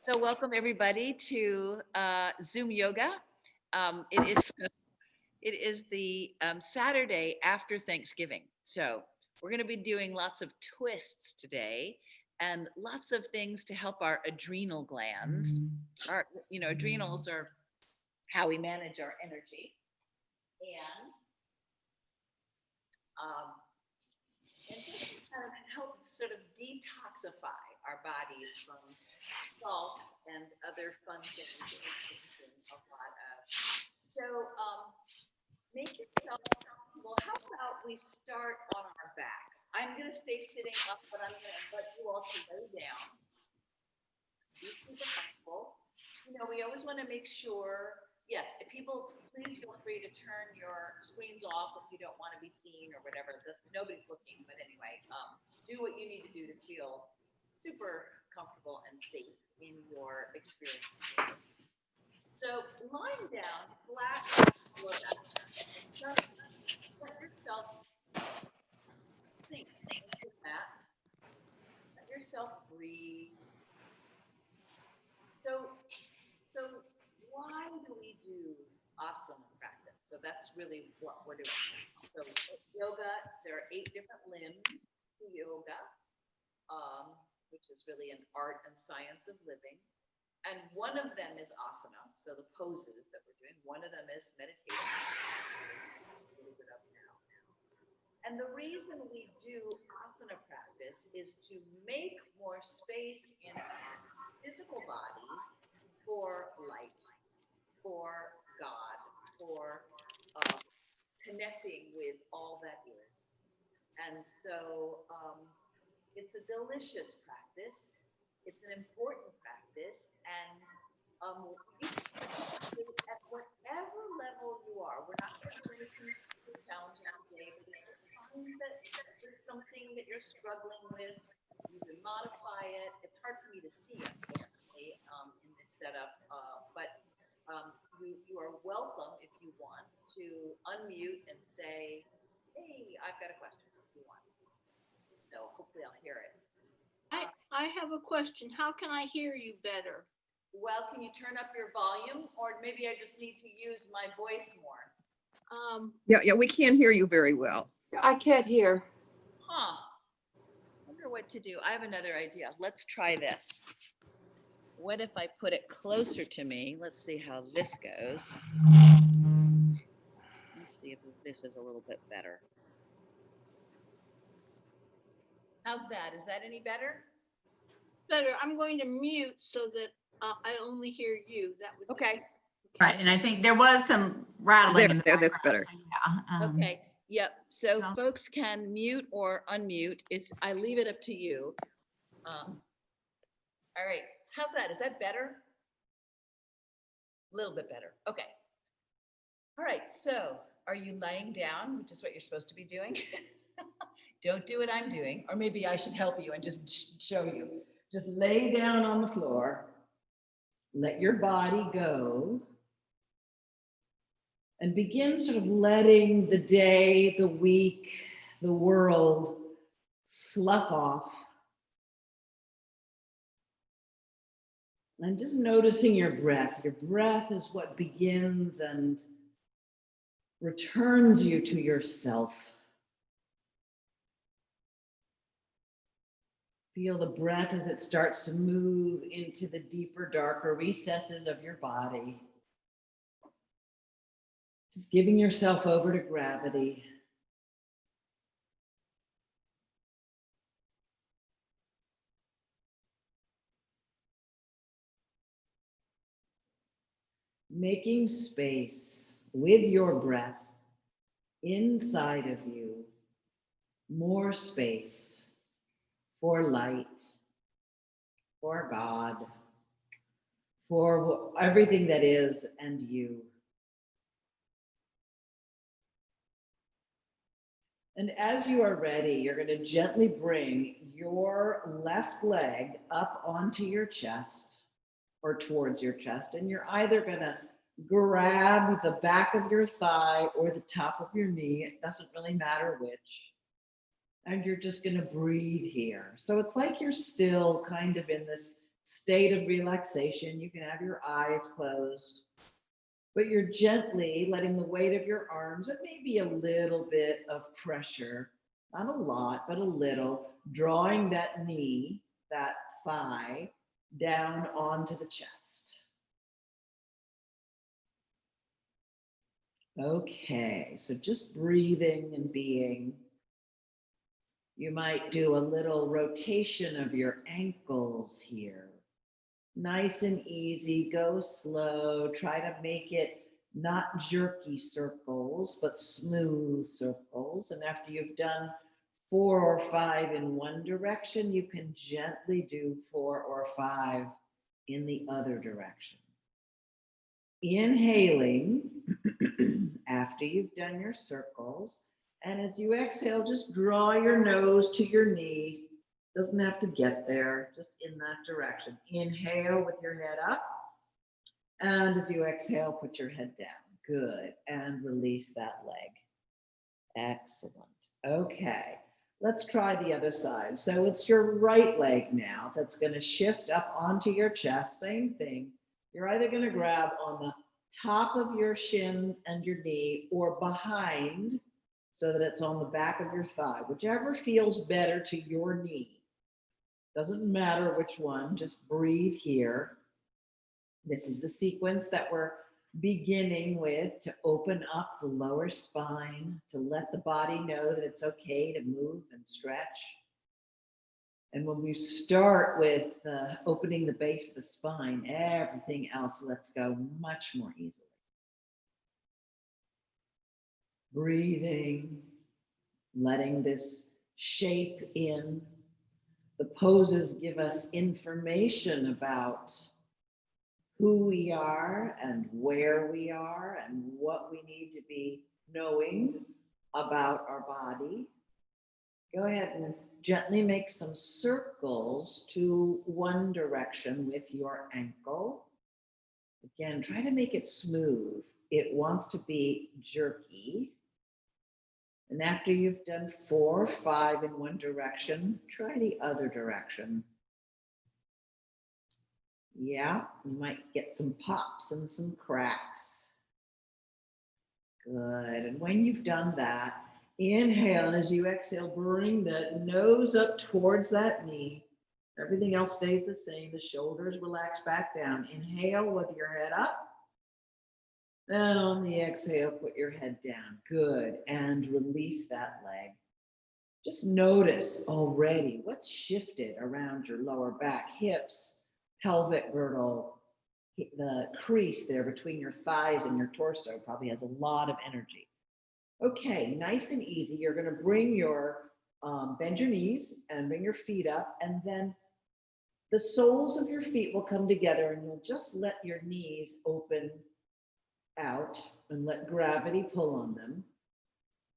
So welcome everybody to Zoom Yoga. It is the Saturday after Thanksgiving. So we're going to be doing lots of twists today and lots of things to help our adrenal glands. Our adrenals are how we manage our energy, and um, and just kind of help sort of detoxify our bodies from salt and other fun things that we're using a lot of. So make yourself comfortable. How about we start on our backs? I'm going to stay sitting up, but I'm going to invite you all to lay down. Be super comfortable. We always want to make sure, yes, if people, please feel free to turn your screens off if you don't want to be seen or whatever. Nobody's looking, but anyway, do what you need to do to feel super comfortable and safe in your experience. So lying down flat on your back, just let yourself sink into the mat. Let yourself breathe. So why do we do asana practice? So that's really what we're doing. So yoga, there are 8 different limbs to yoga, which is really an art and science of living. And one of them is asana, so the poses that we're doing. One of them is meditation. A little bit up now. And the reason we do asana practice is to make more space in our physical bodies for light, for God, for connecting with all that is. And so it's a delicious practice. It's an important practice. And you can do it at whatever level you are. We're not going to do anything super challenging today, but if you find that there's something that you're struggling with, you can modify it. It's hard for me to see, unfortunately, in this setup, but you are welcome, if you want, to unmute and say, hey, I've got a question if you want. So hopefully I'll hear it. I have a question. How can I hear you better? Well, can you turn up your volume, or maybe I just need to use my voice more? Yeah, we can't hear you very well. I can't hear. Huh. Wonder what to do. I have another idea. Let's try this. What if I put it closer to me? Let's see how this goes. Let's see if this is a little bit better. How's that? Is that any better? Better. I'm going to mute so that I only hear you. That would okay. Right, and I think there was some rattling in the That's better. Yeah. Okay. Yep. So folks can mute or unmute. I leave it up to you. All right. How's that? Is that better? A little bit better. Okay. All right. So are you laying down, which is what you're supposed to be doing? Don't do what I'm doing, or maybe I should help you and just show you. Just lay down on the floor. Let your body go. And begin sort of letting the day, the week, the world slough off. And just noticing your breath. Your breath is what begins and returns you to yourself. Feel the breath as it starts to move into the deeper, darker recesses of your body. Just giving yourself over to gravity. Making space with your breath inside of you, more space for light, for God, for everything that is and you. And as you are ready, you're going to gently bring your left leg up onto your chest or towards your chest, and you're either going to grab the back of your thigh or the top of your knee. It doesn't really matter which. And you're just going to breathe here. So it's like you're still kind of in this state of relaxation. You can have your eyes closed, but you're gently letting the weight of your arms and maybe a little bit of pressure, not a lot, but a little, drawing that knee, that thigh down onto the chest. Okay, so just breathing and being. You might do a little rotation of your ankles here. Nice and easy, go slow. Try to make it not jerky circles, but smooth circles. And after you've done 4 or 5 in one direction, you can gently do 4 or 5 in the other direction. Inhaling after you've done your circles. And as you exhale, just draw your nose to your knee. Doesn't have to get there, just in that direction. Inhale with your head up. And as you exhale, put your head down. Good. And release that leg. Excellent. Okay. Let's try the other side. So it's your right leg now that's going to shift up onto your chest. Same thing. You're either going to grab on the top of your shin and your knee or behind so that it's on the back of your thigh, whichever feels better to your knee. Doesn't matter which one, just breathe here. This is the sequence that we're beginning with to open up the lower spine, to let the body know that it's okay to move and stretch. And when we start with opening the base of the spine, everything else lets go much more easily. Breathing, letting this shape in. The poses give us information about who we are and where we are and what we need to be knowing about our body. Go ahead and gently make some circles to one direction with your ankle. Again, try to make it smooth. It wants to be jerky. And after you've done 4 or 5 in one direction, try the other direction. Yeah, you might get some pops and some cracks. Good. And when you've done that, inhale, and as you exhale, bring that nose up towards that knee. Everything else stays the same. The shoulders relax back down. Inhale with your head up. And on the exhale, put your head down. Good. And release that leg. Just notice already what's shifted around your lower back, hips, pelvic girdle, the crease there between your thighs and your torso probably has a lot of energy. Okay, nice and easy. You're going to bring your, bend your knees and bring your feet up, and then the soles of your feet will come together and you'll just let your knees open out and let gravity pull on them.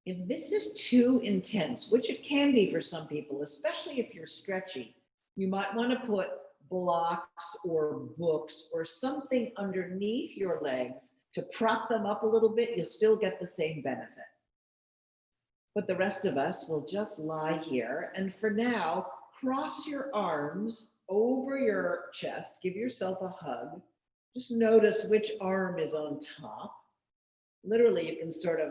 If this is too intense, which it can be for some people, especially if you're stretchy, you might want to put blocks or books or something underneath your legs to prop them up a little bit. You'll still get the same benefit. But the rest of us will just lie here. And for now, cross your arms over your chest. Give yourself a hug. Just notice which arm is on top. Literally, you can sort of,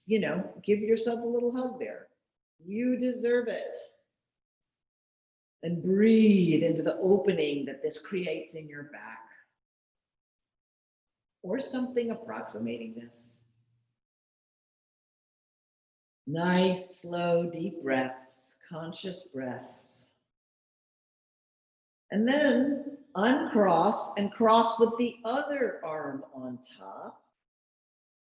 give yourself a little hug there. You deserve it. And breathe into the opening that this creates in your back. Or something approximating this. Nice, slow, deep breaths, conscious breaths. And then uncross and cross with the other arm on top.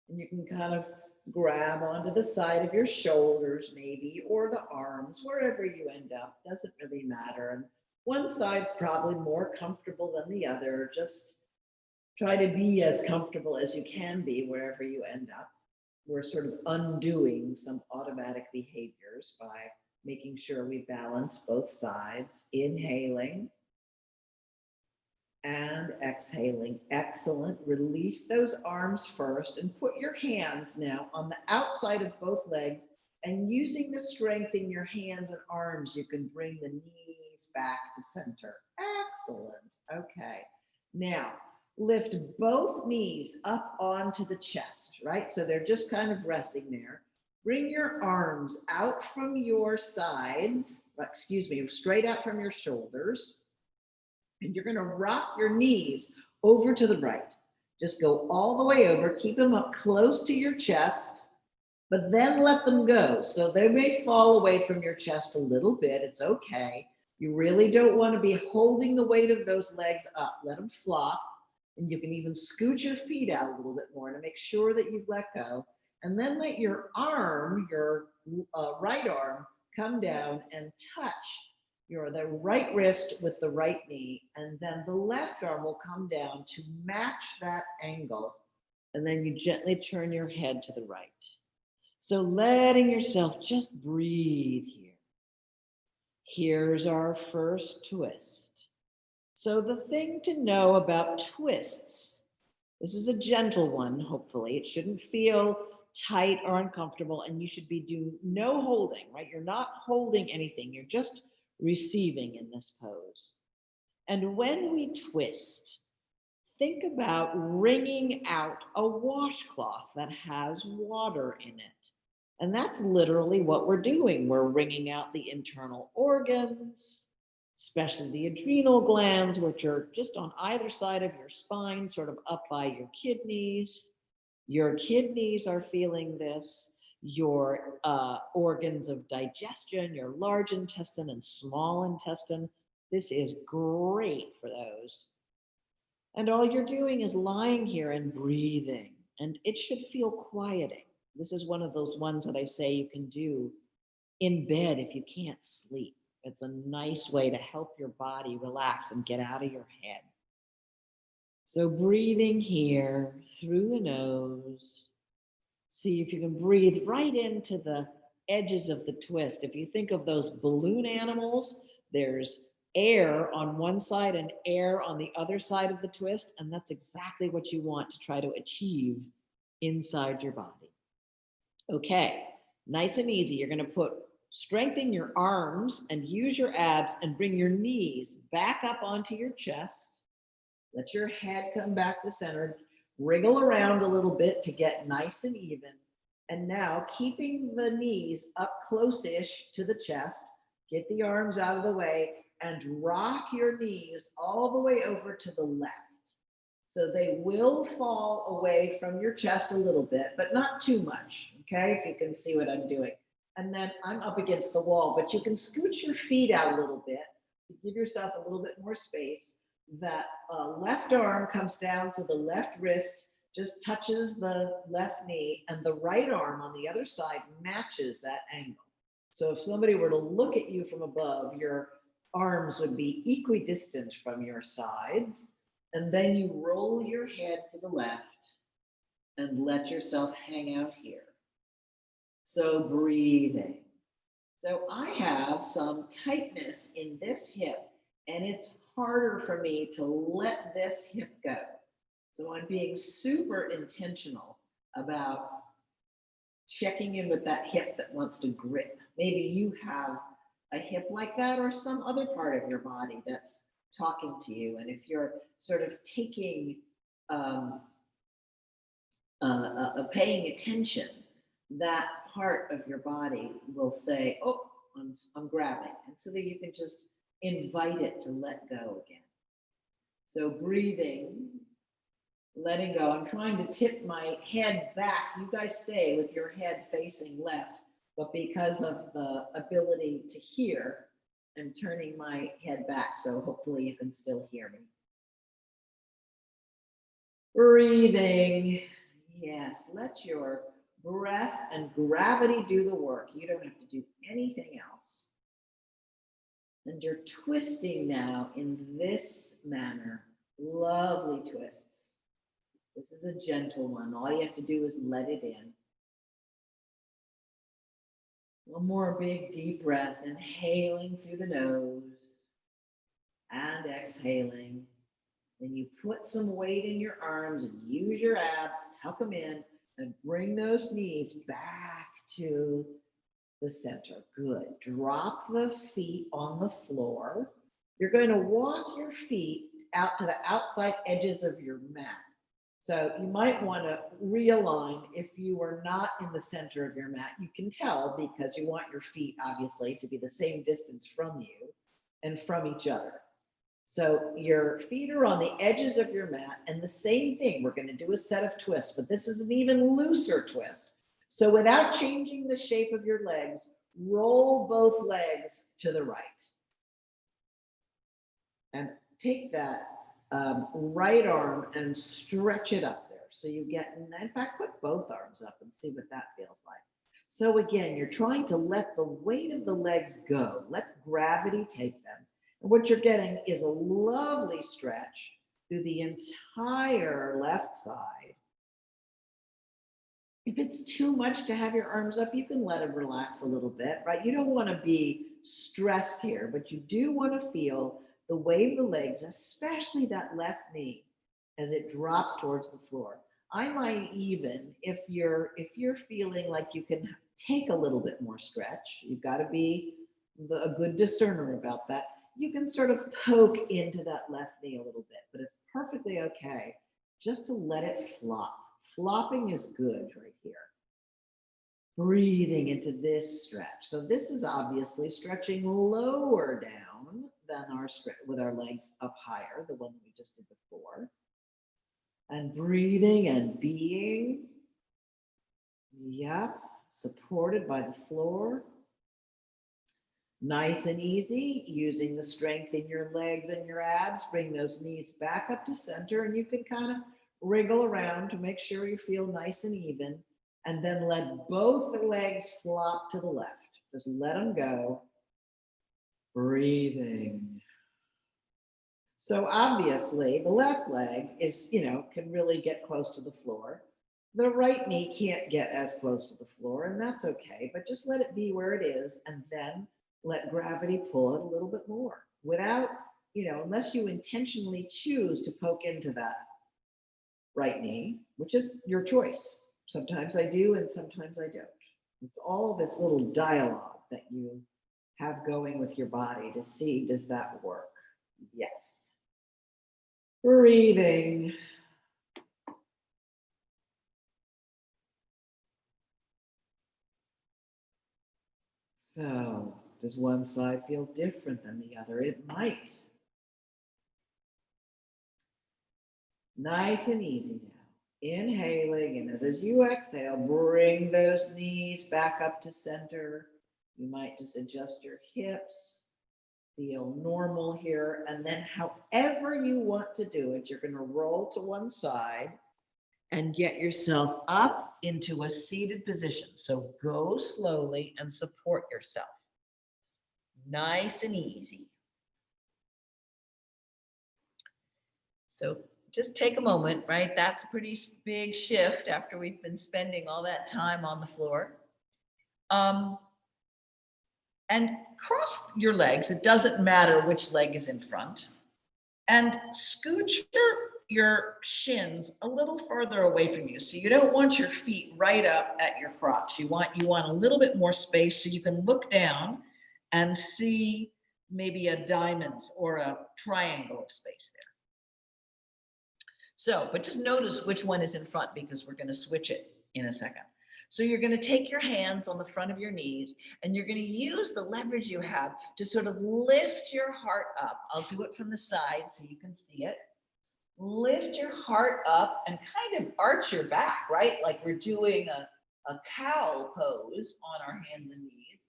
And you can kind of grab onto the side of your shoulders maybe, or the arms, wherever you end up, doesn't really matter. And one side's probably more comfortable than the other. Just try to be as comfortable as you can be wherever you end up. We're sort of undoing some automatic behaviors by making sure we balance both sides, inhaling and exhaling. Excellent. Release those arms first and put your hands now on the outside of both legs, and using the strength in your hands and arms, you can bring the knees knees back to center. Excellent. Okay. Now, lift both knees up onto the chest, right? So they're just kind of resting there. Bring your arms out from your sides, straight out from your shoulders. And you're going to rock your knees over to the right. Just go all the way over, keep them up close to your chest, but then let them go. So they may fall away from your chest a little bit. It's okay. You really don't want to be holding the weight of those legs up. Let them flop. And you can even scoot your feet out a little bit more to make sure that you've let go. And then let your arm, your right arm, come down and touch the right wrist with the right knee. And then the left arm will come down to match that angle. And then you gently turn your head to the right. So letting yourself just breathe here. Here's our first twist. So the thing to know about twists, this is a gentle one, hopefully. It shouldn't feel tight or uncomfortable, and you should be doing no holding, right? You're not holding anything. You're just receiving in this pose. And when we twist, think about wringing out a washcloth that has water in it. And that's literally what we're doing. We're wringing out the internal organs, especially the adrenal glands, which are just on either side of your spine, sort of up by your kidneys. Your kidneys are feeling this. Your organs of digestion, your large intestine and small intestine. This is great for those. And all you're doing is lying here and breathing, and it should feel quieting. This is one of those ones that I say you can do in bed if you can't sleep. It's a nice way to help your body relax and get out of your head. So breathing here through the nose. See if you can breathe right into the edges of the twist. If you think of those balloon animals, there's air on one side and air on the other side of the twist, and that's exactly what you want to try to achieve inside your body. Okay, nice and easy. You're going to strengthen your arms and use your abs and bring your knees back up onto your chest. Let your head come back to center. Wriggle around a little bit to get nice and even. And now keeping the knees up close-ish to the chest, get the arms out of the way and rock your knees all the way over to the left. So they will fall away from your chest a little bit, but not too much, okay? If you can see what I'm doing. And then I'm up against the wall, but you can scoot your feet out a little bit to give yourself a little bit more space. That left arm comes down to the left wrist, just touches the left knee, and the right arm on the other side matches that angle. So if somebody were to look at you from above, your arms would be equidistant from your sides. And then you roll your head to the left and let yourself hang out here. So breathing. So I have some tightness in this hip, and it's harder for me to let this hip go. So I'm being super intentional about checking in with that hip that wants to grip. Maybe you have a hip like that or some other part of your body that's talking to you. And if you're sort of taking, paying attention, that part of your body will say, oh, I'm grabbing. And so that you can just invite it to let go again. So breathing, letting go. I'm trying to tip my head back. You guys stay with your head facing left, but because of the ability to hear, I'm turning my head back, so hopefully you can still hear me. Breathing. Yes, let your breath and gravity do the work. You don't have to do anything else. And you're twisting now in this manner. Lovely twists. This is a gentle one. All you have to do is let it in. One more big deep breath, inhaling through the nose and exhaling. Then you put some weight in your arms and use your abs, tuck them in, and bring those knees back to the center. Good. Drop the feet on the floor. You're going to walk your feet out to the outside edges of your mat. So you might want to realign if you are not in the center of your mat. You can tell because you want your feet, obviously, to be the same distance from you and from each other. So your feet are on the edges of your mat, and the same thing, we're going to do a set of twists, but this is an even looser twist. So without changing the shape of your legs, roll both legs to the right. And take that right arm and stretch it up there. So you get, in fact, put both arms up and see what that feels like. So again, you're trying to let the weight of the legs go. Let gravity take them. And what you're getting is a lovely stretch through the entire left side. If it's too much to have your arms up, you can let them relax a little bit, right? You don't want to be stressed here, but you do want to feel the weight of the legs, especially that left knee, as it drops towards the floor. I might even, if you're feeling like you can take a little bit more stretch, you've got to be a good discerner about that. You can sort of poke into that left knee a little bit, but it's perfectly okay just to let it flop. Flopping is good right here. Breathing into this stretch. So this is obviously stretching lower down than our stretch with our legs up higher, the one we just did before. And breathing and being, yep, supported by the floor. Nice and easy, using the strength in your legs and your abs, bring those knees back up to center, and you can kind of wriggle around to make sure you feel nice and even, and then let both the legs flop to the left. Just let them go. Breathing. So obviously the left leg is, can really get close to the floor. The right knee can't get as close to the floor, and that's okay, but just let it be where it is, and then let gravity pull it a little bit more without, unless you intentionally choose to poke into that right knee, which is your choice. Sometimes I do and sometimes I don't. It's all this little dialogue that you have going with your body to see, does that work? Yes. Breathing. So, does one side feel different than the other? It might. Nice and easy now. Inhaling, and as you exhale, bring those knees back up to center. You might just adjust your hips, feel normal here, and then however you want to do it, you're going to roll to one side and get yourself up into a seated position. So go slowly and support yourself. Nice and easy. So just take a moment, right? That's a pretty big shift after we've been spending all that time on the floor. And cross your legs. It doesn't matter which leg is in front. And scooch your shins a little further away from you. So you don't want your feet right up at your crotch. You want a little bit more space so you can look down and see maybe a diamond or a triangle of space there. So, but just notice which one is in front because we're going to switch it in a second. So you're going to take your hands on the front of your knees and you're going to use the leverage you have to sort of lift your heart up. I'll do it from the side so you can see it. Lift your heart up and kind of arch your back, right? Like we're doing a cow pose on our hands and knees.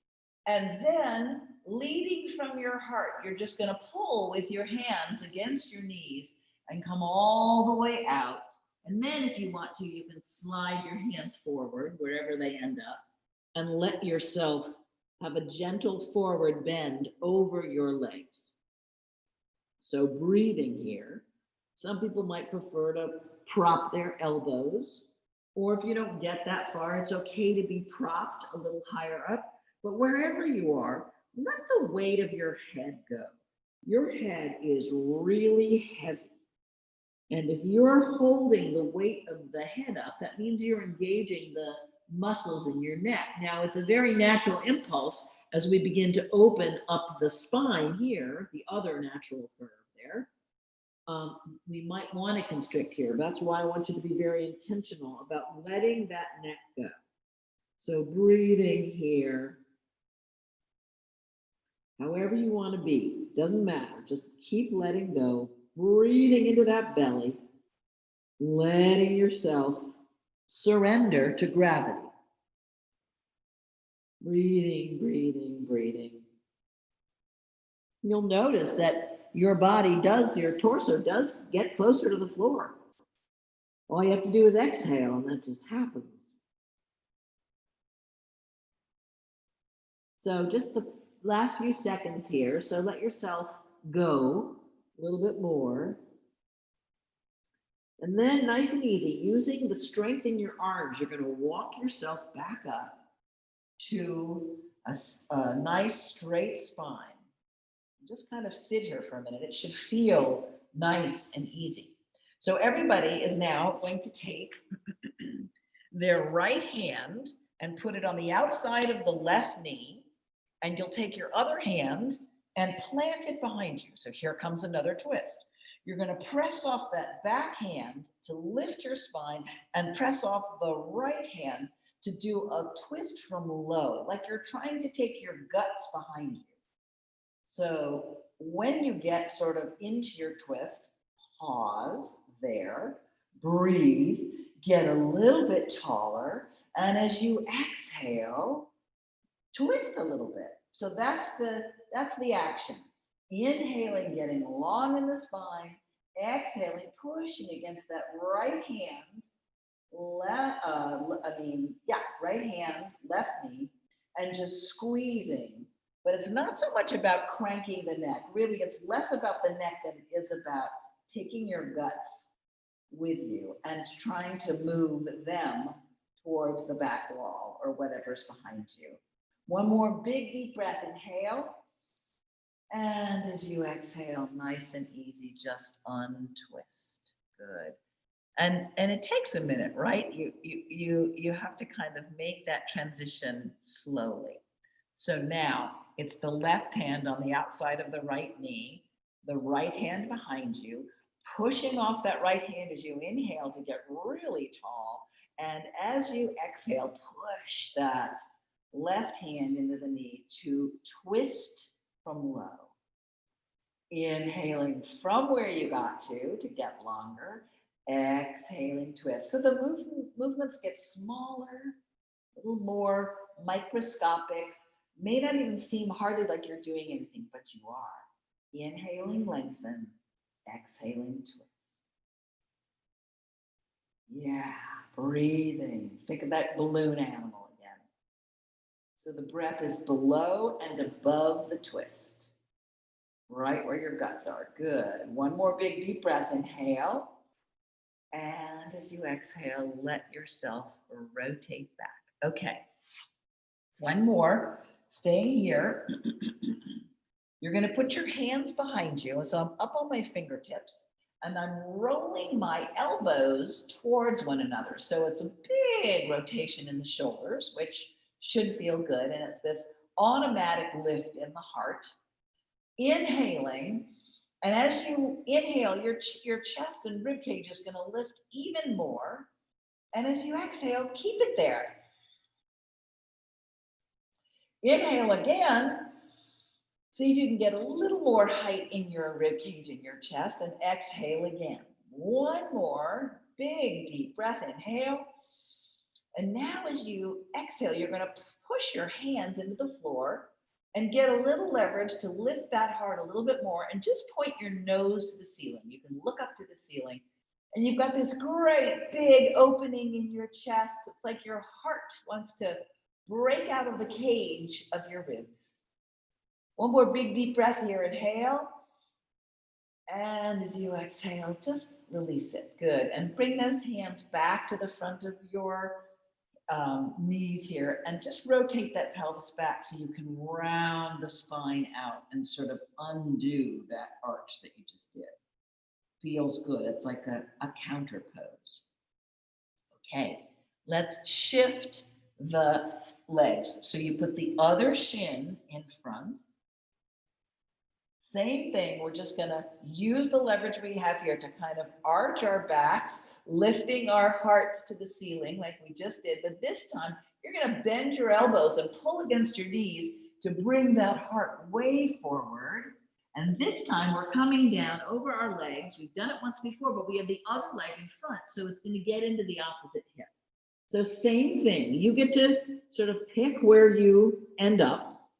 And then leading from your heart, you're just going to pull with your hands against your knees and come all the way out. And then if you want to, you can slide your hands forward wherever they end up and let yourself have a gentle forward bend over your legs. So breathing here. Some people might prefer to prop their elbows, or if you don't get that far, it's okay to be propped a little higher up. But wherever you are, let the weight of your head go. Your head is really heavy. And if you're holding the weight of the head up, that means you're engaging muscles in your neck. Now, it's a very natural impulse as we begin to open up the spine here, the other natural curve there. We might want to constrict here. That's why I want you to be very intentional about letting that neck go. So breathing here, however you want to be, doesn't matter. Just keep letting go, breathing into that belly, letting yourself surrender to gravity. Breathing, breathing, breathing. You'll notice that your body does, your torso does get closer to the floor. All you have to do is exhale, and that just happens. So just the last few seconds here. So let yourself go a little bit more. And then nice and easy, using the strength in your arms, you're going to walk yourself back up to a nice straight spine. Just kind of sit here for a minute. It should feel nice and easy. So everybody is now going to take their right hand and put it on the outside of the left knee, and you'll take your other hand and plant it behind you. So here comes another twist. You're going to press off that back hand to lift your spine and press off the right hand to do a twist from low, like you're trying to take your guts behind you. So when you get sort of into your twist, pause there, breathe, get a little bit taller, and as you exhale, twist a little bit. So that's the action. Inhaling, getting long in the spine, exhaling, pushing against that right hand, right hand, left knee, and just squeezing. But it's not so much about cranking the neck. Really, it's less about the neck than it is about taking your guts with you and trying to move them towards the back wall or whatever's behind you. One more big deep breath, inhale. And as you exhale, nice and easy, just untwist. Good. And it takes a minute, right? You have to kind of make that transition slowly. So now it's the left hand on the outside of the right knee, the right hand behind you, pushing off that right hand as you inhale to get really tall. And as you exhale, push that left hand into the knee to twist from low. Inhaling from where you got to get longer. Exhaling, twist. So the movements get smaller, a little more microscopic, may not even seem hardly like you're doing anything, but you are. Inhaling, lengthen. Exhaling, twist. Yeah, breathing. Think of that balloon animal again. So the breath is below and above the twist, right where your guts are. Good. One more big deep breath. Inhale. And as you exhale, let yourself rotate back. Okay. One more. Staying here. You're going to put your hands behind you. So I'm up on my fingertips and I'm rolling my elbows towards one another. So it's a big rotation in the shoulders, which should feel good. And it's this automatic lift in the heart. Inhaling. And as you inhale, your chest and rib cage is going to lift even more. And as you exhale, keep it there. Inhale again. See if you can get a little more height in your rib cage and your chest, and exhale again. One more big deep breath. Inhale. And now as you exhale, you're going to push your hands into the floor and get a little leverage to lift that heart a little bit more, and just point your nose to the ceiling. You can look up to the ceiling and you've got this great big opening in your chest. It's like your heart wants to break out of the cage of your ribs. One more big deep breath here. Inhale. And as you exhale, just release it. Good. And bring those hands back to the front of your knees here, and just rotate that pelvis back so you can round the spine out and sort of undo that arch that you just did. Feels good. It's like a counter pose. Okay, let's shift the legs. So you put the other shin in front. Same thing, we're just gonna use the leverage we have here to kind of arch our backs, lifting our heart to the ceiling like we just did. But this time, you're gonna bend your elbows and pull against your knees to bring that heart way forward. And this time we're coming down over our legs. We've done it once before, but we have the other leg in front. So it's gonna get into the opposite hip. So same thing, you get to sort of pick where you end up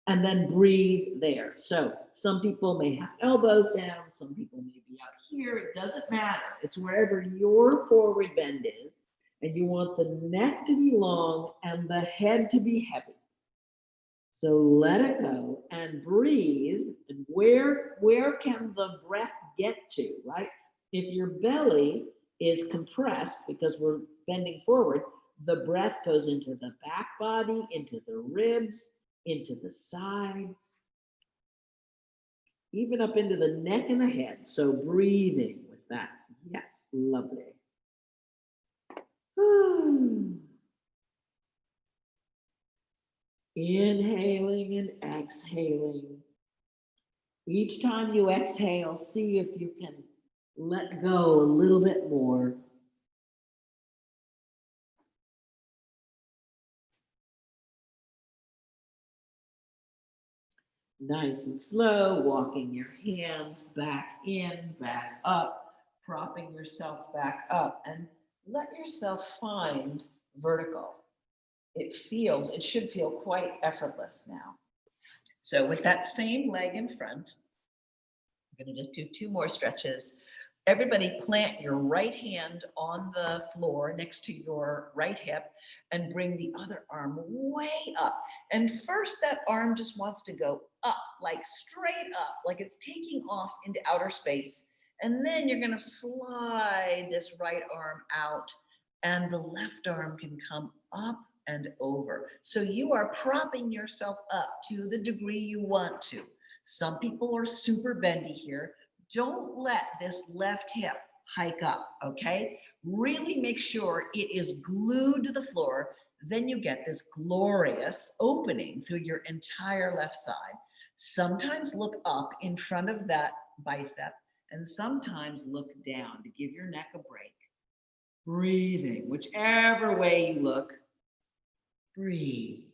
and then breathe there. So some people may have elbows down, some people may be up here, it doesn't matter. It's wherever your forward bend is, and you want the neck to be long and the head to be heavy. So let it go and breathe. And where can the breath get to, right? If your belly is compressed because we're bending forward, the breath goes into the back body, into the ribs, into the sides, even up into the neck and the head. So breathing with that. Yes, lovely. Inhaling and exhaling. Each time you exhale, see if you can let go a little bit more. Nice and slow, walking your hands back in, back up, propping yourself back up, and let yourself find vertical. It should feel quite effortless now. So with that same leg in front, I'm gonna just do 2 more stretches. Everybody plant your right hand on the floor next to your right hip and bring the other arm way up. And first that arm just wants to go up, like straight up, like it's taking off into outer space. And then you're gonna slide this right arm out and the left arm can come up and over. So you are propping yourself up to the degree you want to. Some people are super bendy here. Don't let this left hip hike up, okay? Really make sure it is glued to the floor. Then you get this glorious opening through your entire left side. Sometimes look up in front of that bicep and sometimes look down to give your neck a break. Breathing, whichever way you look, breathe.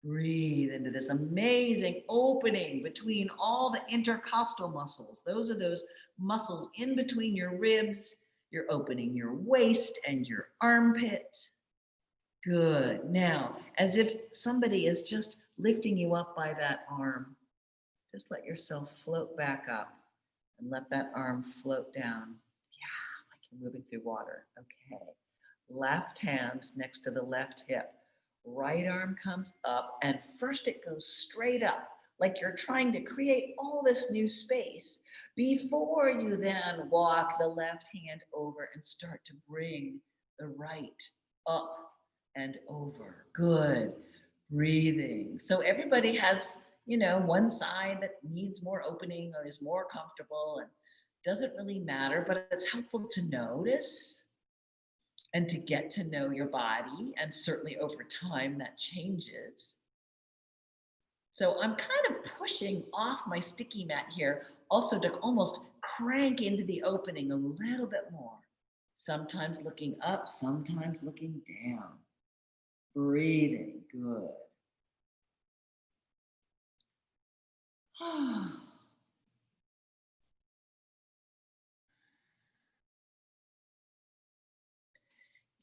Breathe into this amazing opening between all the intercostal muscles. Those are those muscles in between your ribs. You're opening your waist and your armpit. Good. Now, as if somebody is just lifting you up by that arm, just let yourself float back up and let that arm float down. Yeah, like you're moving through water. Okay. Left hand next to the left hip. Right arm comes up and first it goes straight up like you're trying to create all this new space before you then walk the left hand over and start to bring the right up and over. Good. Breathing. So everybody has, one side that needs more opening or is more comfortable and doesn't really matter, but it's helpful to notice and to get to know your body, and certainly over time that changes. So I'm kind of pushing off my sticky mat here, also to almost crank into the opening a little bit more. Sometimes looking up, sometimes looking down. Breathing, good.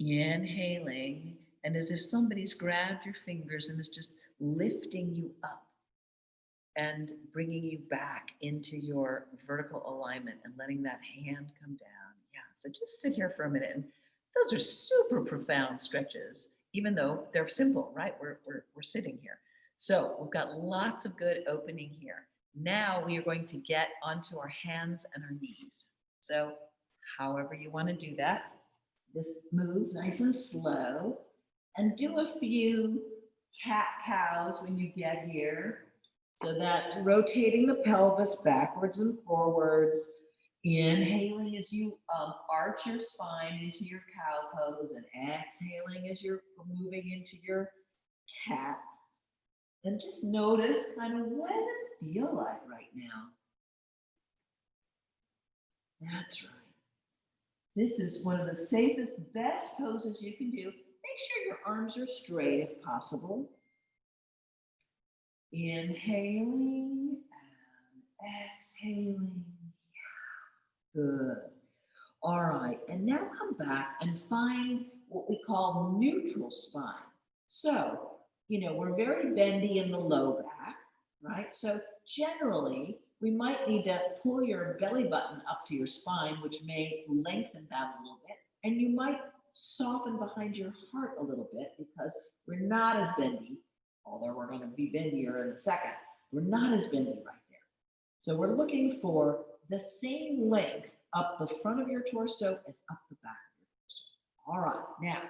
Inhaling, and as if somebody's grabbed your fingers and is just lifting you up and bringing you back into your vertical alignment and letting that hand come down. Yeah, so just sit here for a minute. And those are super profound stretches, even though they're simple, right? We're sitting here. So we've got lots of good opening here. Now we are going to get onto our hands and our knees. So however you want to do that, just move nice and slow and do a few cat-cows when you get here. So that's rotating the pelvis backwards and forwards, Inhaling as you arch your spine into your cow pose, and exhaling as you're moving into your cat. And just notice kind of what does it feel like right now. That's right. This is one of the safest, best poses you can do. Make sure your arms are straight if possible. Inhaling and exhaling. Good. All right, and now come back and find what we call neutral spine. So, we're very bendy in the low back, right? So generally, we might need to pull your belly button up to your spine, which may lengthen that a little bit. And you might soften behind your heart a little bit because we're not as bendy, although we're going to be bendier in a second. We're not as bendy right there. So we're looking for the same length up the front of your torso as up the back of your torso. All right, now,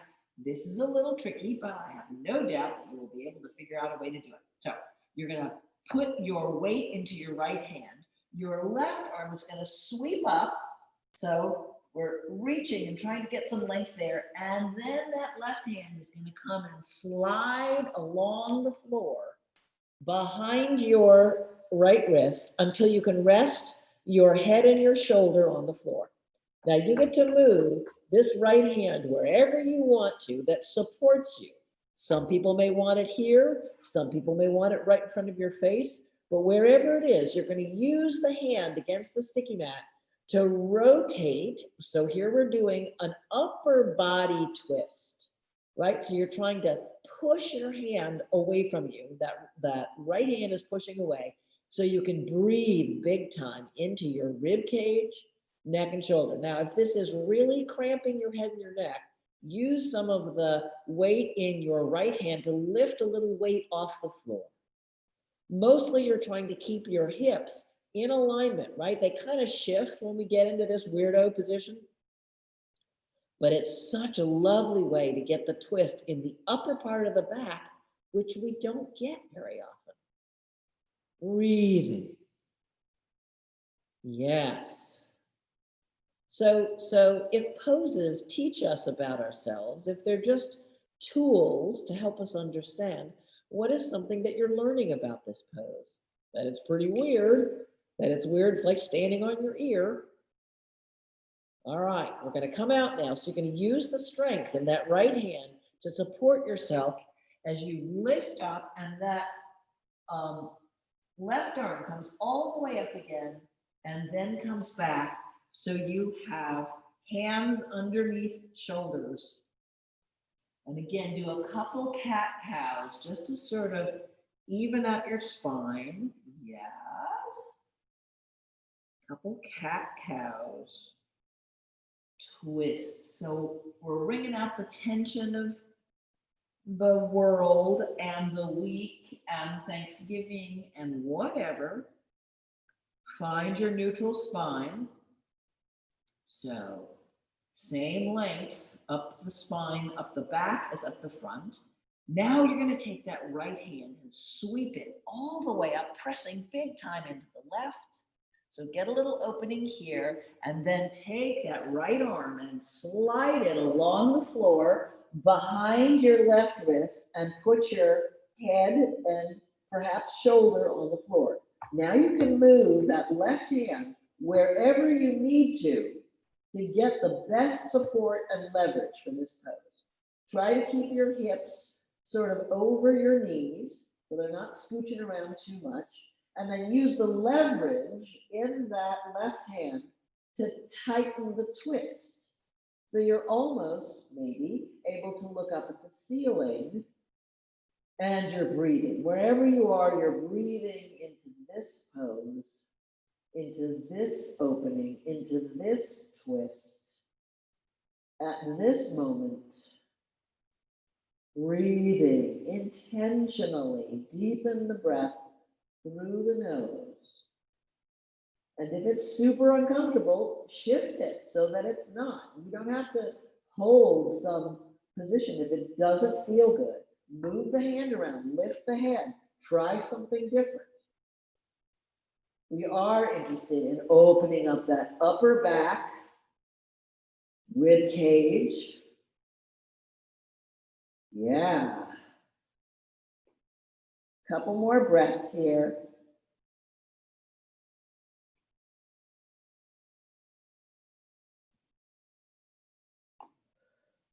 this is a little tricky, but I have no doubt that you will be able to figure out a way to do it. So you're going to put your weight into your right hand. Your left arm is going to sweep up. So we're reaching and trying to get some length there. And then that left hand is going to come and slide along the floor behind your right wrist until you can rest your head and your shoulder on the floor. Now you get to move this right hand wherever you want to that supports you. Some people may want it here, some people may want it right in front of your face, but wherever it is, you're going to use the hand against the sticky mat to rotate. So here we're doing an upper body twist, right? So you're trying to push your hand away from you. That right hand is pushing away so you can breathe big time into your rib cage, neck and shoulder. Now, if this is really cramping your head and your neck, use some of the weight in your right hand to lift a little weight off the floor. Mostly you're trying to keep your hips in alignment, right? They kind of shift when we get into this weirdo position. But it's such a lovely way to get the twist in the upper part of the back, which we don't get very often. Breathing. Yes. So if poses teach us about ourselves, if they're just tools to help us understand, what is something that you're learning about this pose? That it's pretty weird, that it's weird, it's like standing on your ear. All right, we're going to come out now. So you're going to use the strength in that right hand to support yourself as you lift up, and that left arm comes all the way up again and then comes back. So you have hands underneath shoulders. And again, do a couple cat-cows just to sort of even out your spine. Yes. Couple cat-cows. Twist. So we're wringing out the tension of the world and the week and Thanksgiving and whatever. Find your neutral spine. So same length up the spine, up the back as up the front. Now you're going to take that right hand and sweep it all the way up, pressing big time into the left. So get a little opening here, and then take that right arm and slide it along the floor behind your left wrist and put your head and perhaps shoulder on the floor. Now you can move that left hand wherever you need to get the best support and leverage from this pose. Try to keep your hips sort of over your knees so they're not scooching around too much. And then use the leverage in that left hand to tighten the twist. So you're almost maybe able to look up at the ceiling and you're breathing. Wherever you are, you're breathing into this pose, into this opening, into this twist. At this moment, breathing intentionally, deepen the breath through the nose. And if it's super uncomfortable, shift it so that it's not. You don't have to hold some position if it doesn't feel good. Move the hand around, lift the head, try something different. We are interested in opening up that upper back, rib cage. Yeah. Couple more breaths here.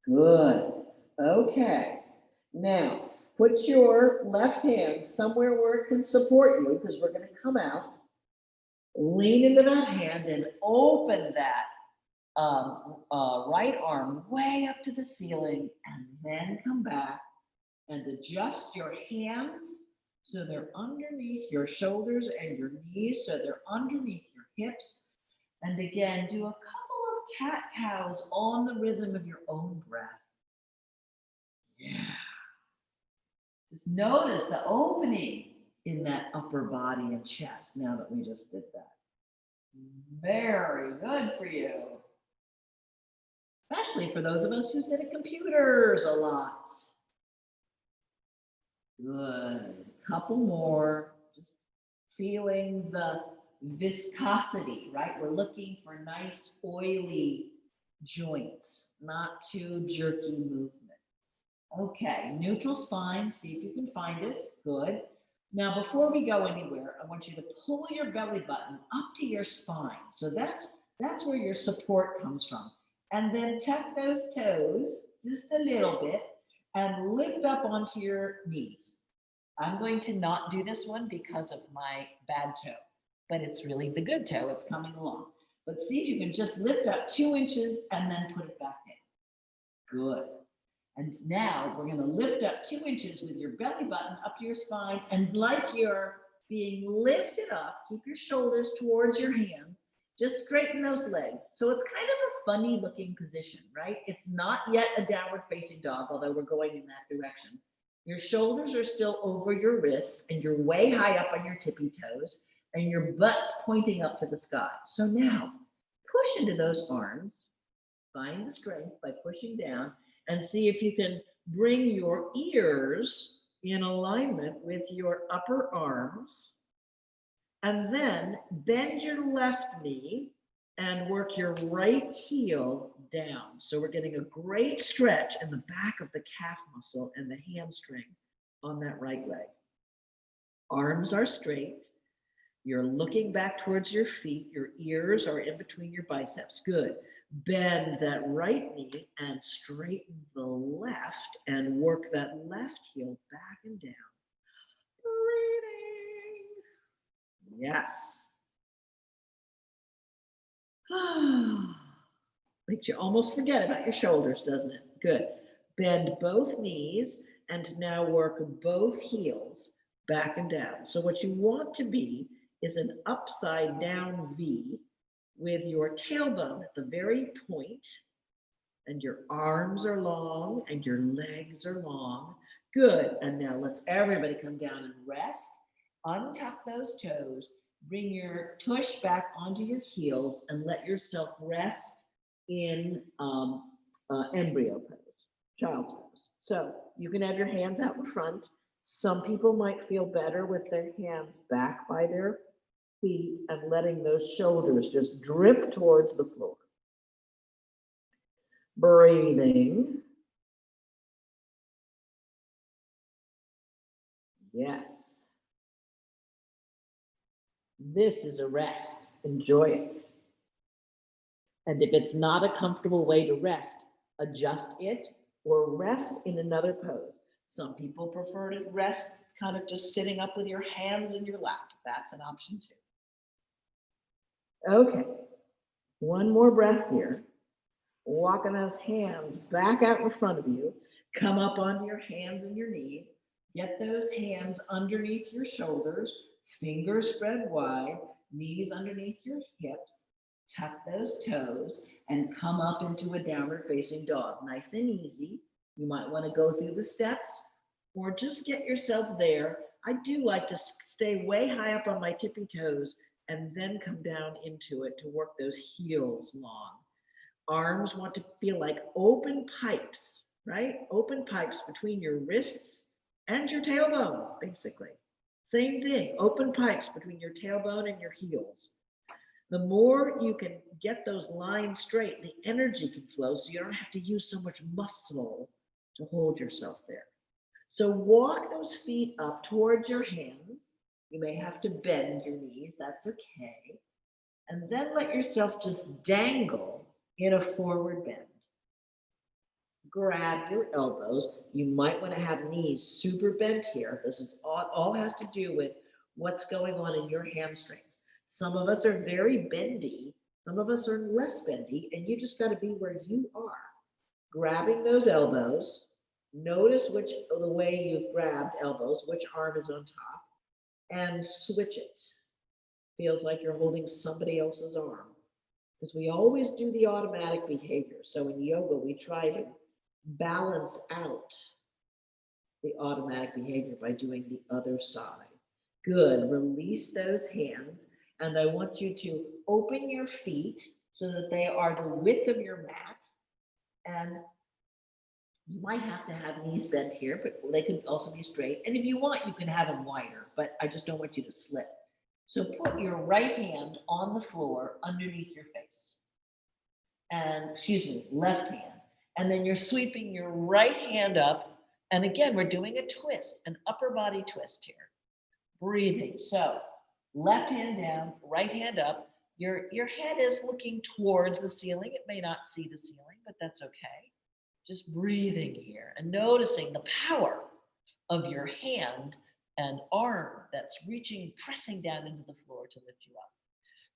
Good. Okay. Now, put your left hand somewhere where it can support you, because we're going to come out. Lean into that hand and open that right arm way up to the ceiling, and then come back and adjust your hands so they're underneath your shoulders and your knees, so they're underneath your hips. And again, do a couple of cat-cows on the rhythm of your own breath. Yeah. Just notice the opening in that upper body and chest now that we just did that. Very good for you. Especially for those of us who sit at computers a lot. Good. Couple more. Just feeling the viscosity, right? We're looking for nice, oily joints, not too jerky movement. Okay, neutral spine. See if you can find it. Good. Now, before we go anywhere, I want you to pull your belly button up to your spine. So that's where your support comes from. And then tuck those toes just a little bit and lift up onto your knees. I'm going to not do this one because of my bad toe, but it's really the good toe. It's coming along. But see if you can just lift up 2 inches and then put it back in. Good. And now we're going to lift up 2 inches with your belly button up to your spine, and like you're being lifted up, keep your shoulders towards your hands, just straighten those legs. So it's kind of a funny looking position, right? It's not yet a downward facing dog, although we're going in that direction. Your shoulders are still over your wrists, and you're way high up on your tippy toes, and your butt's pointing up to the sky. So now push into those arms, find the strength by pushing down, and see if you can bring your ears in alignment with your upper arms. And then bend your left knee and work your right heel down. So we're getting a great stretch in the back of the calf muscle and the hamstring on that right leg. Arms are straight. You're looking back towards your feet. Your ears are in between your biceps. Good. Bend that right knee and straighten the left and work that left heel back and down. Breathing. Yes. Makes you almost forget about your shoulders, doesn't it? Good. Bend both knees and now work both heels back and down. So what you want to be is an upside down V with your tailbone at the very point, and your arms are long and your legs are long. Good. And now let's everybody come down and rest. Untuck those toes. Bring your tush back onto your heels and let yourself rest in embryo pose, child's pose. So you can have your hands out in front. Some people might feel better with their hands back by their feet and letting those shoulders just drip towards the floor. Breathing. Yes. This is a rest. Enjoy it. And if it's not a comfortable way to rest, adjust it or rest in another pose. Some people prefer to rest kind of just sitting up with your hands in your lap. That's an option too. Okay, one more breath here. Walking those hands back out in front of you. Come up onto your hands and your knees. Get those hands underneath your shoulders, fingers spread wide, knees underneath your hips. Tuck those toes and come up into a downward facing dog. Nice and easy. You might want to go through the steps or just get yourself there. I do like to stay way high up on my tippy toes and then come down into it to work those heels long. Arms want to feel like open pipes, right? Open pipes between your wrists and your tailbone, basically. Same thing, open pipes between your tailbone and your heels. The more you can get those lines straight, the energy can flow, so you don't have to use so much muscle to hold yourself there. So walk those feet up towards your hands. You may have to bend your knees, that's okay. And then let yourself just dangle in a forward bend. Grab your elbows. You might want to have knees super bent here. This is all has to do with what's going on in your hamstrings. Some of us are very bendy, some of us are less bendy, and you just got to be where you are. Grabbing those elbows. Notice the way you've grabbed elbows, which arm is on top, and switch it. Feels like you're holding somebody else's arm, because we always do the automatic behavior. So in yoga, we try to balance out the automatic behavior by doing the other side. Good. Release those hands, and I want you to open your feet so that they are the width of your mat, and you might have to have knees bent here, but they could also be straight. And if you want, you can have them wider, but I just don't want you to slip. So put your right hand on the floor underneath your face. And left hand. And then you're sweeping your right hand up. And again, we're doing a twist, an upper body twist here. Breathing. So left hand down, right hand up. Your head is looking towards the ceiling. It may not see the ceiling, but that's okay. Just breathing here and noticing the power of your hand and arm that's pressing down into the floor to lift you up.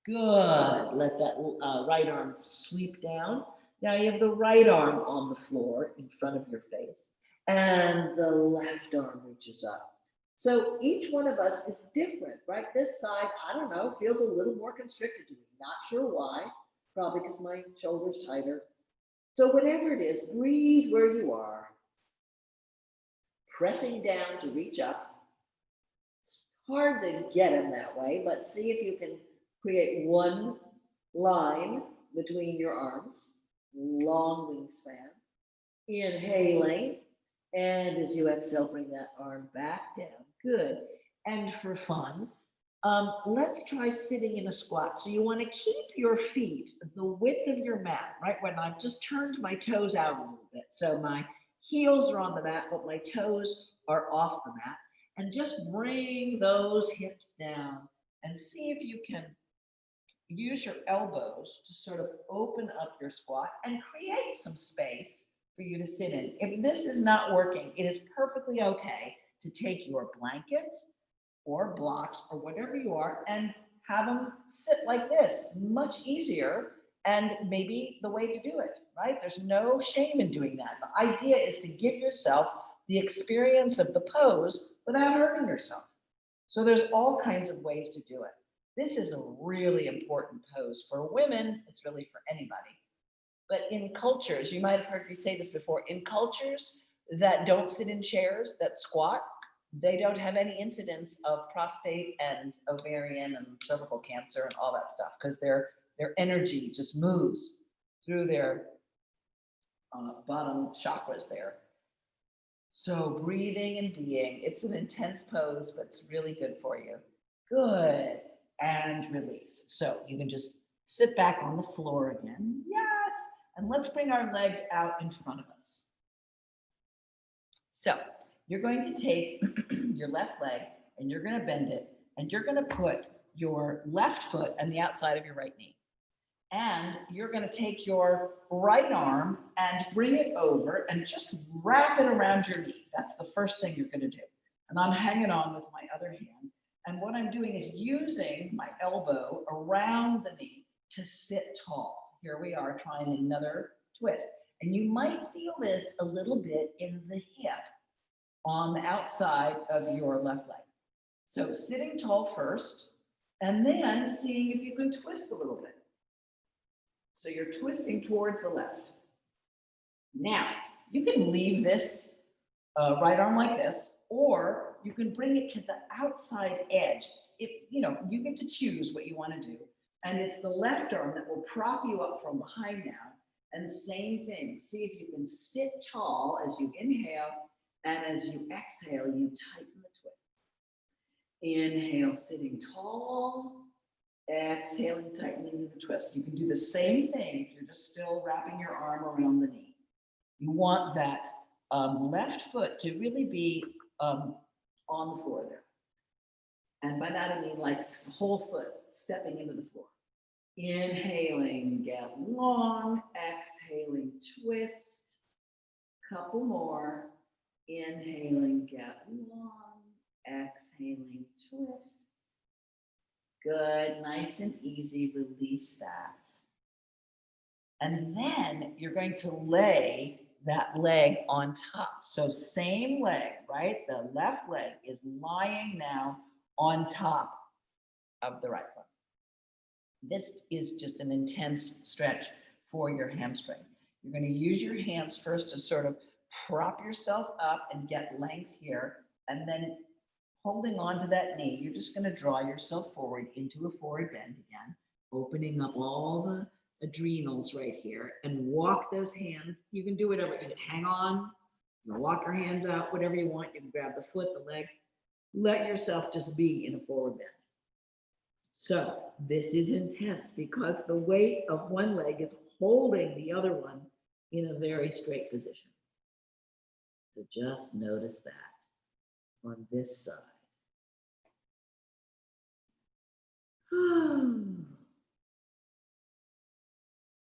Good. Let that right arm sweep down. Now you have the right arm on the floor in front of your face, and the left arm reaches up. So each one of us is different, right? This side, I don't know, feels a little more constricted to me. Not sure why. Probably because my shoulder's tighter. So whatever it is, breathe where you are. Pressing down to reach up. It's hard to get them that way, but see if you can create one line between your arms. Long wingspan. Inhaling. And as you exhale, bring that arm back down. Good. And for fun, let's try sitting in a squat. So you want to keep your feet the width of your mat, right? When I've just turned my toes out a little bit. So my heels are on the mat, but my toes are off the mat. And just bring those hips down and see if you can use your elbows to sort of open up your squat and create some space for you to sit in. If this is not working, it is perfectly okay to take your blanket or blocks or whatever you are and have them sit like this. Much easier and maybe the way to do it, right? There's no shame in doing that. The idea is to give yourself the experience of the pose without hurting yourself. So there's all kinds of ways to do it. This is a really important pose for women. It's really for anybody. But in cultures, you might have heard me say this before, in cultures that don't sit in chairs, that squat, they don't have any incidence of prostate and ovarian and cervical cancer and all that stuff because their energy just moves through their bottom chakras there. So breathing and being, it's an intense pose, but it's really good for you. Good. And release. So you can just sit back on the floor again. Yes. And let's bring our legs out in front of us. So you're going to take your left leg and you're going to bend it and you're going to put your left foot on the outside of your right knee. And you're going to take your right arm and bring it over and just wrap it around your knee. That's the first thing you're going to do. And I'm hanging on with my other hand. And what I'm doing is using my elbow around the knee to sit tall. Here we are trying another twist. And you might feel this a little bit in the hip on the outside of your left leg. So sitting tall first, and then seeing if you can twist a little bit. So you're twisting towards the left. Now, you can leave this right arm like this, or you can bring it to the outside edge. You get to choose what you want to do. And it's the left arm that will prop you up from behind now. And same thing, see if you can sit tall as you inhale, and as you exhale, you tighten the twist. Inhale, sitting tall. Exhaling, tightening the twist. You can do the same thing if you're just still wrapping your arm around the knee. You want that left foot to really be on the floor there. And by that I mean like the whole foot stepping into the floor. Inhaling, get long. Exhaling, twist. Couple more. Inhaling, get long. Exhaling, twist. Good, nice and easy, release that. And then you're going to lay that leg on top. So same leg, right? The left leg is lying now on top of the right one. This is just an intense stretch for your hamstring. You're going to use your hands first to sort of prop yourself up and get length here, and then holding on to that knee, you're just going to draw yourself forward into a forward bend again, opening up all the adrenals right here, and walk those hands. You can do whatever. You can hang on, you can walk your hands out, whatever you want. You can grab the foot, the leg. Let yourself just be in a forward bend. So this is intense because the weight of one leg is holding the other one in a very straight position. So just notice that on this side.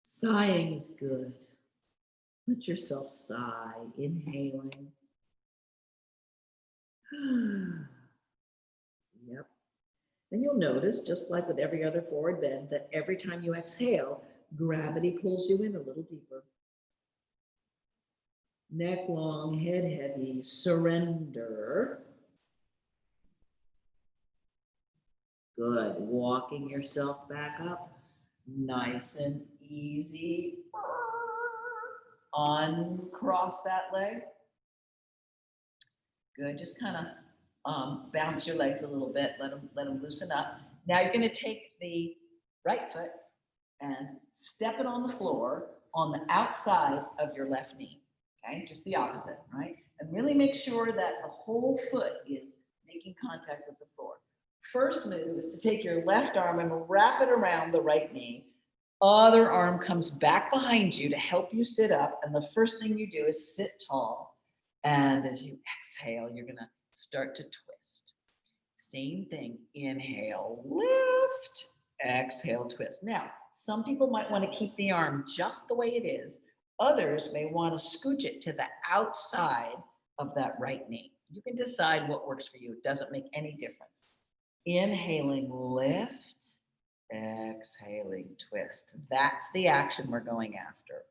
Sighing is good. Let yourself sigh, inhaling. Yep. Then you'll notice, just like with every other forward bend, that every time you exhale, gravity pulls you in a little deeper. Neck long, head heavy, surrender. Good. Walking yourself back up. Nice and easy. Uncross that leg. Good. Just kind of bounce your legs a little bit. Let them loosen up. Now you're going to take the right foot and step it on the floor on the outside of your left knee. Okay, just the opposite, right? And really make sure that the whole foot is making contact with the floor. First move is to take your left arm and wrap it around the right knee. Other arm comes back behind you to help you sit up. And the first thing you do is sit tall. And as you exhale, you're going to start to twist. Same thing. Inhale, lift. Exhale, twist. Now, some people might want to keep the arm just the way it is. Others may want to scooch it to the outside of that right knee. You can decide what works for you. It doesn't make any difference. Inhaling, lift. Exhaling, twist. That's the action we're going after.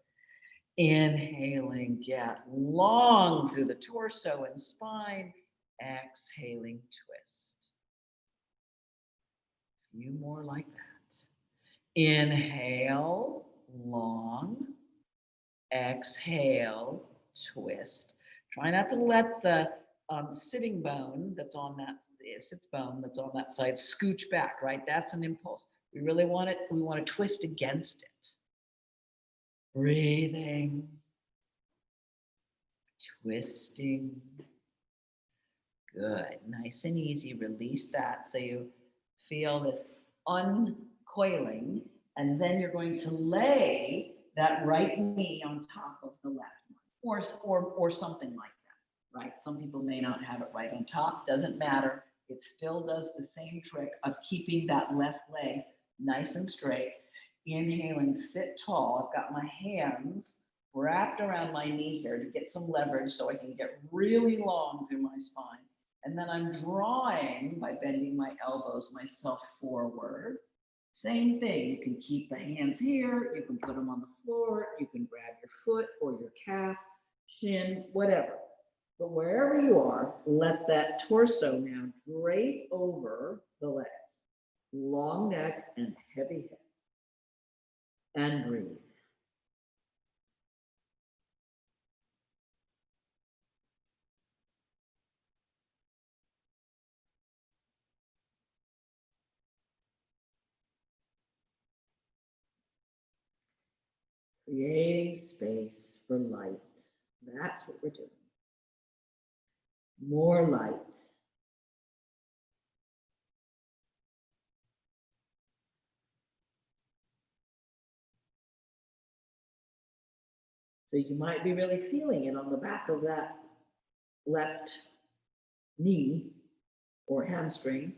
Inhaling, get long through the torso and spine. Exhaling, twist. A few more like that. Inhale, long. Exhale, twist. Try not to let the sitting bone that's on that sits bone that's on that side scooch back, right? That's an impulse. We really want it. We want to twist against it. Breathing, twisting. Good, nice and easy. Release that so you feel this uncoiling, and then you're going to lay that right knee on top of the left one, or something like that, right? Some people may not have it right on top. Doesn't matter. It still does the same trick of keeping that left leg nice and straight. Inhaling, sit tall. I've got my hands wrapped around my knee here to get some leverage so I can get really long through my spine. And then I'm drawing, by bending my elbows, myself forward. Same thing. You can keep the hands here. You can put them on the floor. You can grab your foot or your calf, shin, whatever. But wherever you are, let that torso now drape over the legs. Long neck and heavy head. And breathe. Creating space for light. That's what we're doing. More light. So you might be really feeling it on the back of that left knee or hamstring.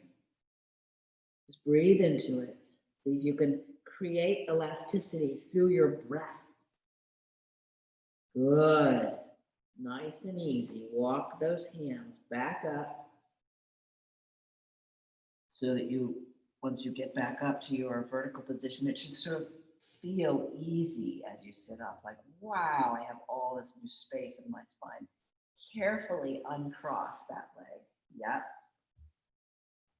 Just breathe into it. See if you can create elasticity through your breath. Good. Nice and easy. Walk those hands back up so that once you get back up to your vertical position, it should sort of feel easy as you sit up. Like, wow, I have all this new space in my spine. Carefully uncross that leg. Yep.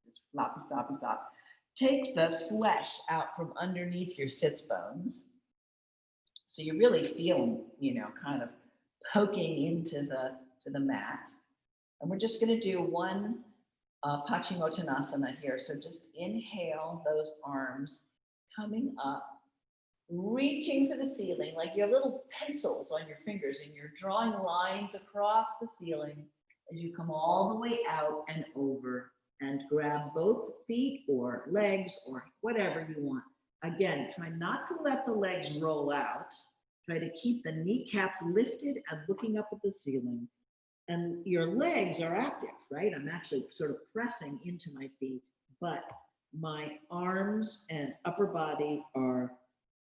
Just floppy, floppy, flop. Take the flesh out from underneath your sits bones. So you really feel, kind of poking into the mat. And we're just going to do one Paschimottanasana here. So just inhale those arms coming up, reaching for the ceiling, like you have little pencils on your fingers and you're drawing lines across the ceiling as you come all the way out and over, and grab both feet or legs or whatever you want. Again, try not to let the legs roll out. Try to keep the kneecaps lifted and looking up at the ceiling. And your legs are active, right? I'm actually sort of pressing into my feet, but my arms and upper body are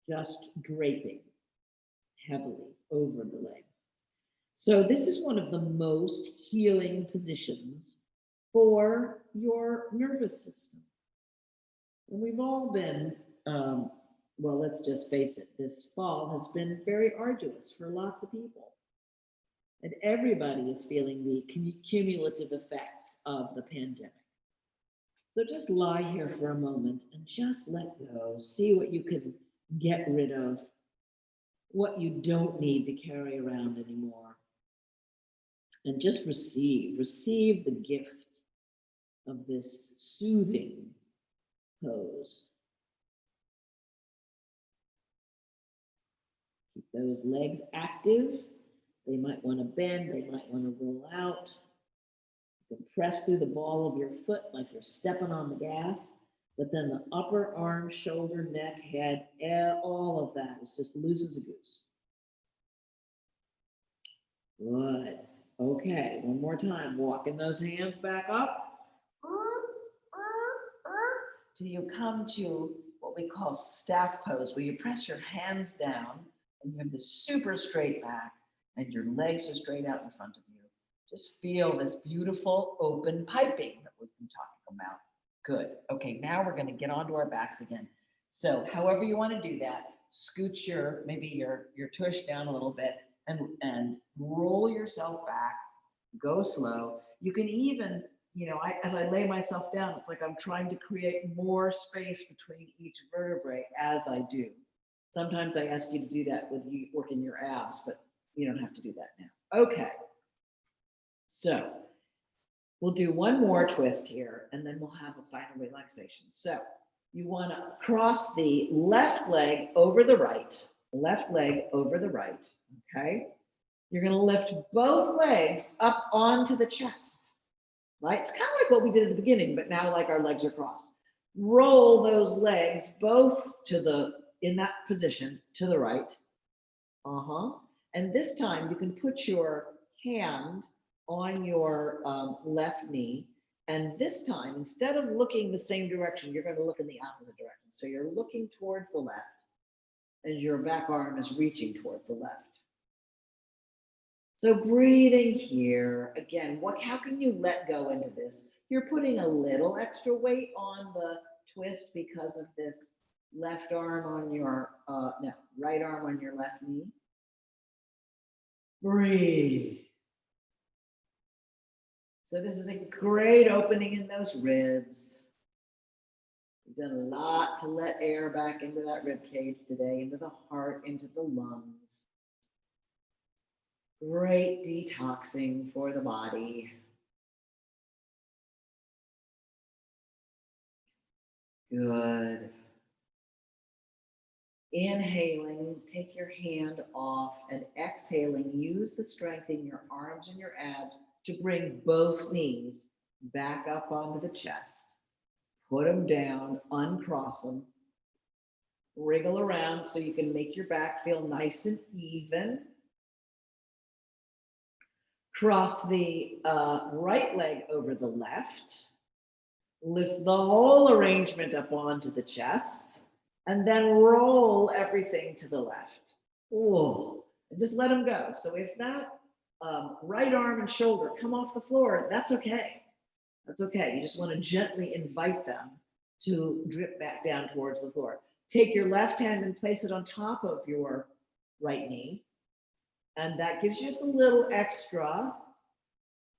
just draping heavily over the legs. So this is one of the most healing positions for your nervous system. And we've all been, well, let's just face it, this fall has been very arduous for lots of people. And everybody is feeling the cumulative effects of the pandemic. So just lie here for a moment and just let go. See what you can get rid of, what you don't need to carry around anymore. And just receive the gift of this soothing pose. Keep those legs active. They might want to bend, they might want to roll out. You can press through the ball of your foot like you're stepping on the gas, but then the upper arm, shoulder, neck, head, all of that is just loose as a goose. Good. Okay, one more time. Walking those hands back up. Till you come to what we call staff pose, where you press your hands down and you have this super straight back and your legs are straight out in front of you. Just feel this beautiful open piping that we've been talking about. Good. Okay, now we're going to get onto our backs again. So however you want to do that, scoot maybe your tush down a little bit and roll yourself back. Go slow. You can even, as I lay myself down, it's like I'm trying to create more space between each vertebrae as I do. Sometimes I ask you to do that with you working your abs, but you don't have to do that now. Okay. So we'll do one more twist here, and then we'll have a final relaxation. So you want to cross the left leg over the right, okay? You're going to lift both legs up onto the chest, right? It's kind of like what we did at the beginning, but now like our legs are crossed. Roll those legs both in that position to the right. And this time you can put your hand on your left knee. And this time, instead of looking the same direction, you're going to look in the opposite direction. So you're looking towards the left and your back arm is reaching towards the left. So breathing here, again, how can you let go into this? You're putting a little extra weight on the twist because of this left arm on your, right arm on your left knee. Breathe. So this is a great opening in those ribs. We've done a lot to let air back into that rib cage today, into the heart, into the lungs. Great detoxing for the body. Good. Inhaling, take your hand off, and exhaling, use the strength in your arms and your abs to bring both knees back up onto the chest. Put them down, uncross them, wriggle around so you can make your back feel nice and even. Cross the right leg over the left. Lift the whole arrangement up onto the chest, and then roll everything to the left. Oh, and just let them go. So if that right arm and shoulder come off the floor, that's okay. That's okay. You just want to gently invite them to drip back down towards the floor. Take your left hand and place it on top of your right knee. And that gives you just a little extra.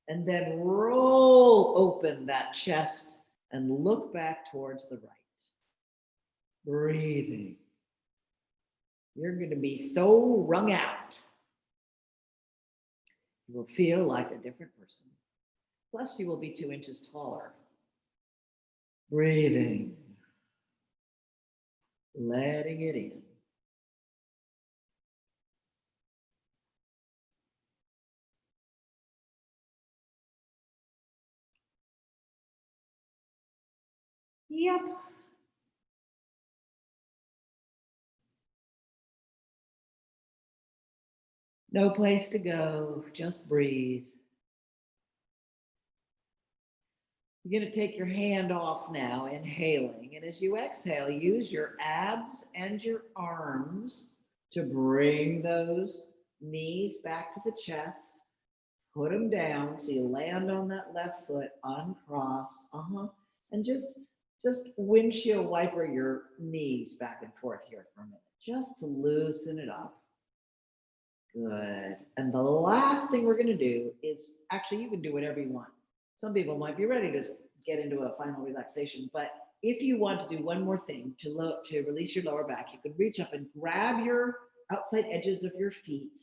And then roll open that chest and look back towards the right. Breathing. You're going to be so wrung out. You will feel like a different person. Plus, you will be 2 inches taller. Breathing. Letting it in. Yep. No place to go, just breathe. You're going to take your hand off now, inhaling. And as you exhale, use your abs and your arms to bring those knees back to the chest. Put them down so you land on that left foot, uncross. And just windshield wiper your knees back and forth here for a minute, just to loosen it up. Good. And the last thing we're going to do is, actually, you can do whatever you want. Some people might be ready to get into a final relaxation, but if you want to do one more thing to release your lower back, you can reach up and grab your outside edges of your feet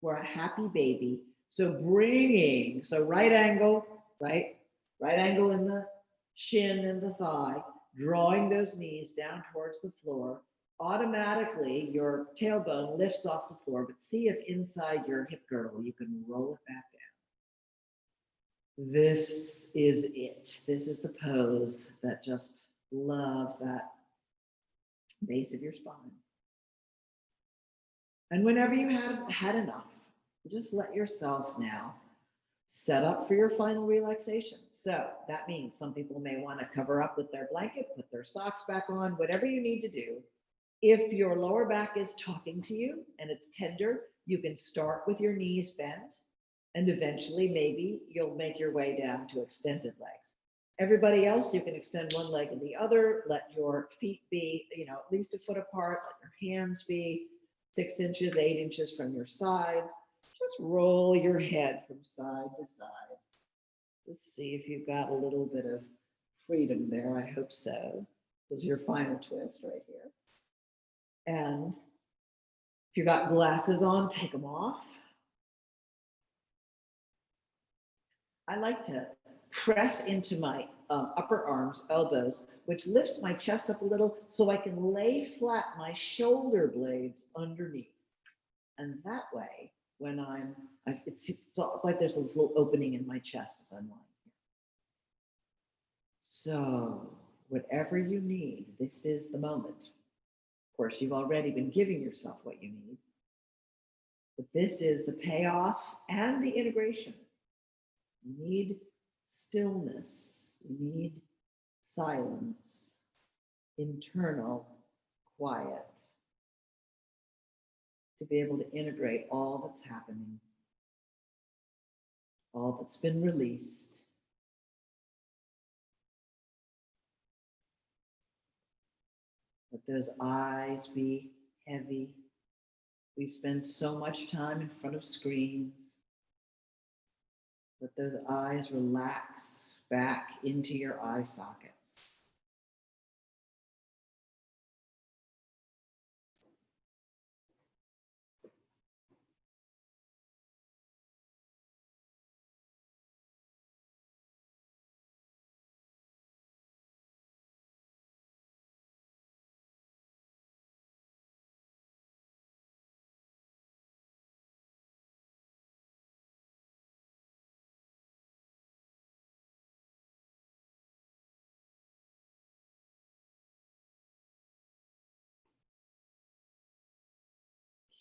for a happy baby. So right angle, right angle in the shin and the thigh, drawing those knees down towards the floor. Automatically, your tailbone lifts off the floor, but see if inside your hip girdle, you can roll it back down. This is it. This is the pose that just loves that base of your spine. And whenever you have had enough, just let yourself now set up for your final relaxation. So that means some people may want to cover up with their blanket, put their socks back on, whatever you need to do. If your lower back is talking to you and it's tender, you can start with your knees bent, and eventually maybe you'll make your way down to extended legs. Everybody else, you can extend one leg and the other, let your feet be, at least a foot apart, let your hands be 6 inches, 8 inches from your sides. Just roll your head from side to side. Just see if you've got a little bit of freedom there. I hope so. This is your final twist right here. And if you got glasses on, take them off. I like to press into my upper arms, elbows, which lifts my chest up a little so I can lay flat my shoulder blades underneath. And that way, when it's like there's a little opening in my chest as I'm lying here. So whatever you need, this is the moment. Of course, you've already been giving yourself what you need, but this is the payoff and the integration. You need stillness, you need silence, internal quiet, to be able to integrate all that's happening, all that's been released. Let those eyes be heavy. We spend so much time in front of screens. Let those eyes relax back into your eye sockets.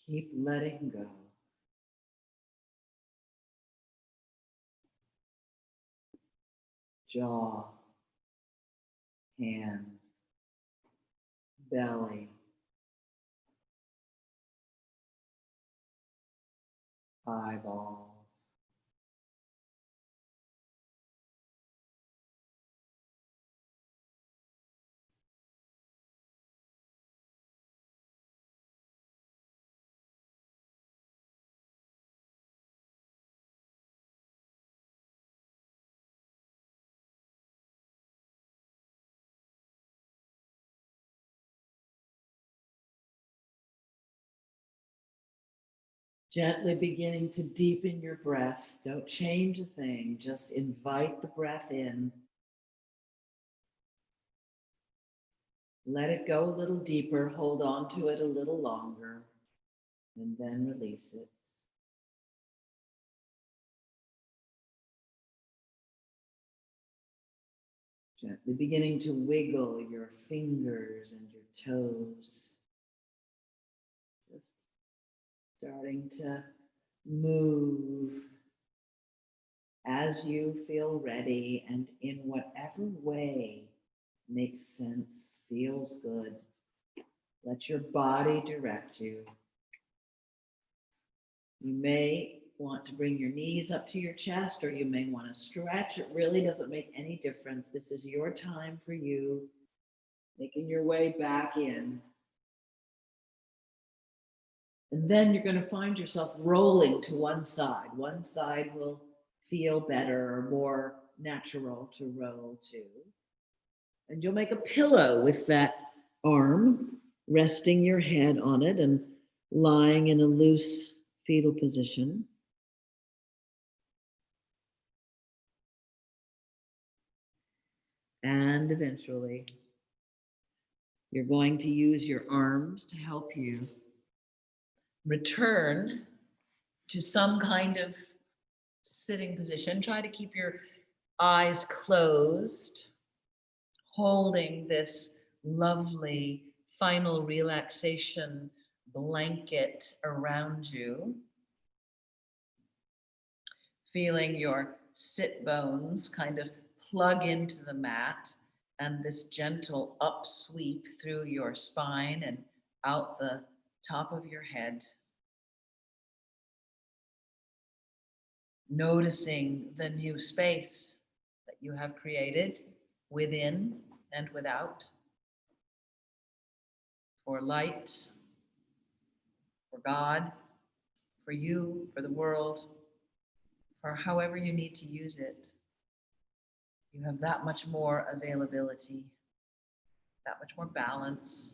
Keep letting go. jaw, hands, belly, eyeballs. Gently beginning to deepen your breath. Don't change a thing, just invite the breath in. Let it go a little deeper, hold on to it a little longer, and then release it. Gently beginning to wiggle your fingers and your toes. Just starting to move as you feel ready and in whatever way makes sense, feels good. Let your body direct you. You may want to bring your knees up to your chest, or you may want to stretch. It really doesn't make any difference. This is your time for you, making your way back in. And then you're going to find yourself rolling to one side. One side will feel better or more natural to roll to. And you'll make a pillow with that arm, resting your head on it and lying in a loose fetal position. And eventually, you're going to use your arms to help you return to some kind of sitting position. Try to keep your eyes closed, holding this lovely final relaxation blanket around you. Feeling your sit bones kind of plug into the mat and this gentle upsweep through your spine and out the top of your head. Noticing the new space that you have created within and without, for light, for God, for you, for the world, for however you need to use it. You have that much more availability, that much more balance.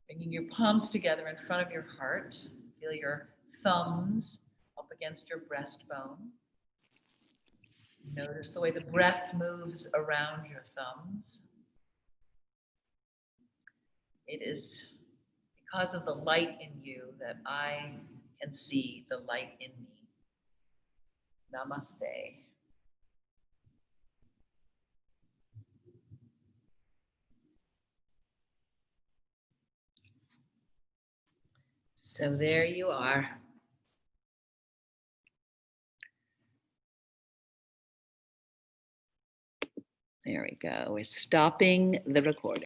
Bringing your palms together in front of your heart. Feel your thumbs up against your breastbone. Notice the way the breath moves around your thumbs. It is because of the light in you that I can see the light in me. Namaste. So there you are. There we go. We're stopping the recording.